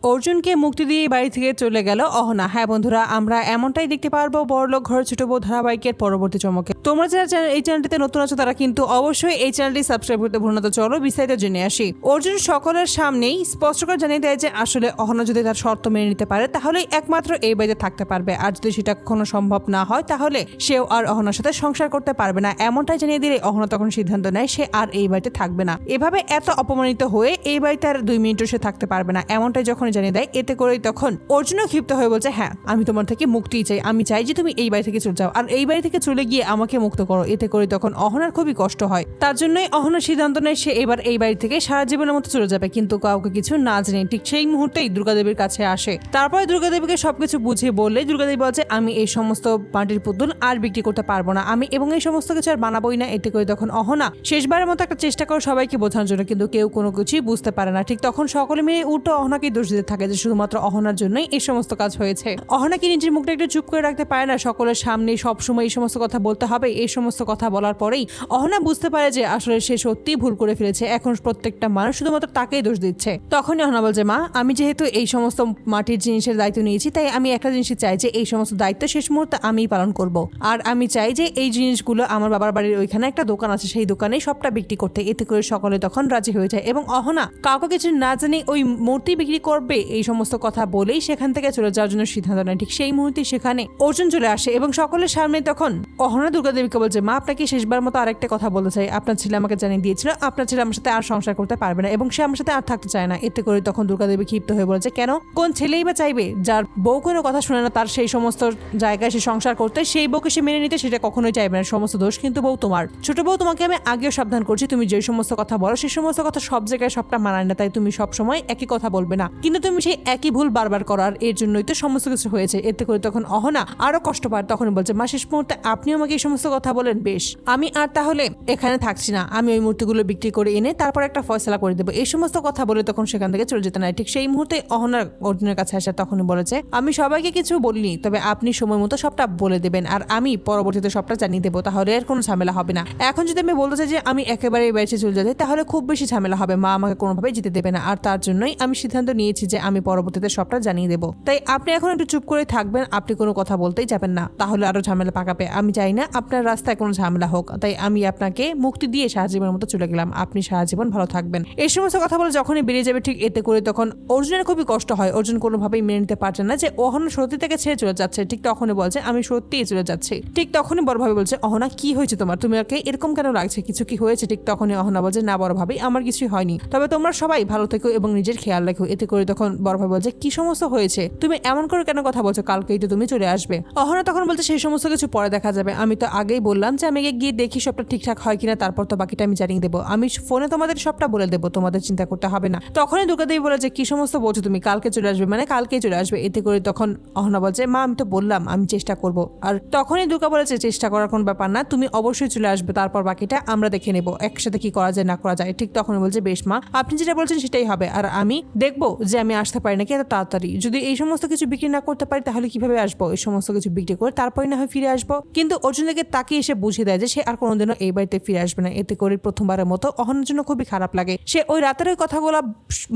অর্জুনকে মুক্তি দিয়ে বাড়ি থেকে চলে গেল অহনা। হ্যাঁ বন্ধুরা, আমরা এমনটাই দেখতে পারবো বড়লোক ঘরের ছোট বউ ধারাবাহিকের পরবর্তী চমকে। তোমরা যারা এই চ্যানেলটিতে নতুন আছো তারা কিন্তু অবশ্যই এই চ্যানেলটি সাবস্ক্রাইব করতে ভুলো না। তো চলো বিস্তারিত জেনে আসি। অর্জুন সকলের সামনেই স্পষ্ট করে জানিয়ে দেয় যে আসলে অহনা যদি তার শর্ত মেনে নিতে পারে তাহলে একমাত্র এই বাড়িতে থাকতে পারবে, আর যদি সেটা কখনো সম্ভব না হয় তাহলে সেও আর অহনার সাথে সংসার করতে পারবে না। এমনটাই জানিয়ে দিলে অহনা তখন সিদ্ধান্ত নেয় সে আর এই বাড়িতে থাকবে না। এভাবে এত অপমানিত হয়ে এই বাড়িতে আর 2 মিনিটও সে থাকতে পারবে না, এমনটাই যখন জানিয়ে দেয়। এতে করেই তখন অর্জুনও ক্ষিপ্ত হয়ে বলছে, হ্যাঁ আমি তোমার থেকে মুক্তিই চাই, আমি চাই যে তুমি এই বাড়ি থেকে চলে যাও, আর এই বাড়ি থেকে চলে গিয়ে আমাকে মুক্ত করো। এতে করে তখন অহনার খুবই কষ্ট হয়। তার জন্যই অহনার সিদ্ধান্ত নেয় সে এবার এই বাড়ি থেকে সারা জীবনের মতো চলে যাবে, কিন্তু কাউকে কিছু না জেনে। ঠিক সেই মুহূর্তেই দুর্গাদেবীর কাছে আসে। তারপরে দুর্গাদেবীকে সবকিছু বুঝিয়ে বললে দুর্গাদেবী বলছে, আমি এই সমস্ত মাটির পুতুল আর বিক্রি করতে পারবো না, আমি এবং এই সমস্ত কিছু আর বানাবোই না। এতে করে তখন অহনা শেষবারের মতো একটা চেষ্টা করে সবাইকে বোঝানোর জন্য, কিন্তু কেউ কোনো কিছুই বুঝতে পারে না। ঠিক তখন সকলে মিলে উল্টো অহনাকে দোষ দিতে থাকে যে শুধুমাত্র অহনার জন্যই এই সমস্ত কাজ হয়েছে। অহনা কি নিজের মুখটা একটু চুপ করে রাখতে পারে না? সকলের সামনে সবসময় এই সমস্ত কথা বলতে হবে? এই সমস্ত কথা বলার পরেই অহনা বুঝতে পারে যে আসলে সে সত্যিই ভুল করে ফেলেছে। এখন প্রত্যেকটা মানুষ শুধুমাত্র তাকেই দোষ দিচ্ছে। তখনই অহনা বলছে, মা আমি যেহেতু এই সমস্ত মাটির জিনিসের দায়িত্ব নিয়েছি, তাই আমি একটা জিনিসই চাই যে এই সমস্ত দায়িত্ব শেষ মুহূর্তে আমিই পালন করব। আর আমি চাই যে এই জিনিসগুলো আমার বাবার বাড়ির ওইখানে একটা দোকান আছে, সেই দোকানে সবটা বিক্রি করতে। এতে করে সকলে তখন রাজি হয়ে যায় এবং অহনা কাউকে কিছু না জানি ওই মূর্তি বিক্রি করবে এই সমস্ত কথা বলেই সেখান থেকে চলে যাওয়ার জন্য সিদ্ধান্ত নেয়। ঠিক সেই মুহূর্তে সেখানে অর্জুন চলে আসে এবং সকলের সামনে তখন অহনা দুর্গাদেবীকে বলছে, মা আপনাকে শেষবার মতো আরেকটা কথা বলতে চাই। আপনার ছেলে আমাকে জানিয়ে দিয়েছিল আপনার ছেলে আমার সাথে আর সংসার করতে পারবে না এবং সে আমার সাথে আর থাকতে চায় না। এতে করে তখন দুর্গাদেবী ক্ষিপ্ত হয়ে বলছে, কেন? কোন ছেলেই বা চাইবে যার বউ কোনো কথা শুনে না তার সেই সমস্ত জায়গায় সে সংসার করতে? সেই বউকে সে মেনে নিতে সেটা কখনোই চাইবে না। সমস্ত দোষ কিন্তু বউ তোমার। ছোট বউ, তোমাকে আমি আগেও সাবধান করছি, তুমি যে সমস্ত কথা বলো সেই সমস্ত কথা সব জায়গায় সবটা মানায় না, তাই তুমি সব সময় একই কথা বলবে না, কিন্তু তুমি সেই একই ভুল বারবার করার এর জন্যই তো সমস্ত কিছু হয়েছে। এতে করে তখন অহনা আরো কষ্ট পায়। তখন বলছে, মা শেষ মুহূর্তে আপনি আমাকে এই সমস্ত কথা বলেন, বেশ আমি আর তাহলে এখানে থাকছি না, আমি ওই মূর্তিগুলো বিক্রি করে এনে তারপর একটা ফয়সালা করে দেবো। এই সমস্ত কথা বলে তখন সেখান থেকে চলে যেতে নাই। ঠিক সেই মুহূর্তে অহনা অর্জুনের কাছে আসে। তখনই বলেছে, আমি সবাইকে কিছু বলিনি, তবে আপনি সময় মতো সবটা বলে দেবেন আর আমি পরবর্তীতে সবটা জানিয়ে দেবো, তাহলে আর কোনো ঝামেলা হবে না। এখন যদি আমি বলতে চাই যে আমি একেবারে এই বাড়িতে চলে যাই তাহলে খুব বেশি ঝামেলা হবে, মা আমাকে কোনোভাবেই যেতে দেবে না। আর তার জন্যই আমি সিদ্ধান্ত নিয়েছি যে আমি পরবর্তীতে সবটা জানিয়ে দেবো। তাই আপনি এখন একটু চুপ করে থাকবেন, আপনি কোনো কথা বলতেই যাবেন না, তাহলে আরো ঝামেলা পাকাবে। আমি চাই না আপনার রাস্তায় কোনো ঝামেলা হোক, তাই আমি আপনাকে মুক্তি দিয়ে সারা জীবনের মতো চলে গেলাম, আপনি সারা জীবন ভালো থাকবেন। এই সমস্ত কথা বলে যখনই বেরিয়ে যাবে, ঠিক এতে করে তখন অর্জুনের খুবই কষ্ট হয়। অর্জুন কোনোভাবেই মেনে নিতে পারছে না যে অহনা সত্যি থেকে ছেড়ে চলে যাচ্ছে। ঠিক তখনই বলছে, আমি সত্যিই চলে যাচ্ছি। ঠিক তখনই বড়ভাবে বলছে, অহনা কি হয়েছে তোমার, তুমি ওকে এরকম কেন লাগছে, কিছু কি হয়েছে? ঠিক তখনই অহনা বলছে, না বড়ভাবে আমার কিছুই হয়নি, তবে তোমরা সবাই ভালো থেকো এবং নিজের খেয়াল রাখো। এতে করে তখন বড়ভাবে বলছে, কি সমস্ত হয়েছে, তুমি এমন করে কেন কথা বলছো, কালকেই তো তুমি চলে আসবে। অহনা তখন বলছে, সেই সমস্ত কিছু পরে দেখা যাবে, আমি তো আগেই বললাম যে আমি গিয়ে দেখি সবটা ঠিকঠাক হয় কিনা, তারপর তো বাকিটা আমি জানিয়ে দেবো, আমি ফোনে তোমাদের সবটা বলে দেবো, তোমাদের চিন্তা করতে হবে না। তখনই দুর্গাদেবী বলে যে, কি সমস্ত বলছো তুমি, কালকে চলে আসবে মানে কালকেই চলে আসবে? এতে করে তখন অহনা বলছে, মা আমি তো বললাম আমি চেষ্টা করব। আর তখনই দুর্গা বলেছে, চেষ্টা করার কোনো ব্যাপার না, তুমি অবশ্যই চলে আসবে, তারপর বাকিটা আমরা দেখে নেবো একসাথে কি করা যায় না করা যায়। ঠিক তখনই বলছে, বেশ মা আপনি যেটা বলছেন সেটাই হবে, আর আমি দেখবো যে আমি আসতে পারি নাকি এত তাড়াতাড়ি। যদি এই সমস্ত কিছু বিক্রি না করতে পারি তাহলে কিভাবে আসবো? এই সমস্ত কিছু বিক্রি করে তারপরে না হয় ফিরে আসবো। কিন্তু অর্জুনকে তাকে এসে বুঝিয়ে দেয় যে সে আর কোনোদিনও এই বাড়িতে ফিরে আসবে না। এতে করে প্রথমবারের মতো অহনার জন্য খুবই খারাপ লাগে। সে ওই রাতের ওই কথাগুলো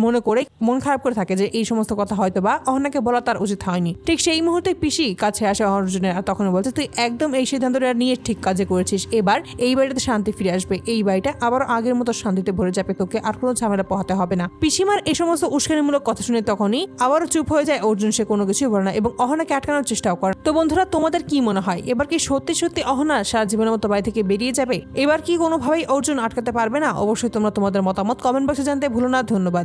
মনে করে মন খারাপ করে থাকে যে এই সমস্ত কথা হয়তো বা অহনাকে বলা তার উচিত হয়নি। ঠিক সেই মুহূর্তে পিসি কাছে আসে অর্জুনের, আর তখন বলছে, তুই একদম এই সিদ্ধান্তটা নিয়ে ঠিক কাজে করেছিস, এবার এই বাড়িতে শান্তি ফিরে আসবে, এই বাড়িটা আবার আগের মতো শান্তিতে ভরে যাবে, তোকে আর কোনো ঝামেলা পোহাতে হবে না। পিসিমার এই সমস্ত উস্কানিমূলক কথা শুনে তখনই আবারও চুপ হয়ে যায় অর্জুন, সে কোনো কিছুই বলে না এবং অহনাকে আটকানোর চেষ্টাও করে। তো বন্ধুরা, তোমাদের কি মনে হয়, এবার কি সত্যি সত্যি অহনা সারা জীবনের মতো বাড়ি থেকে বেরিয়ে যাবে? এবার কি কোনোভাবেই অর্জুন আটকাতে পারবে না? অবশ্যই তোমরা তোমাদের মতামত কমেন্ট বক্সে জানতে ভুলো না। ধন্যবাদ।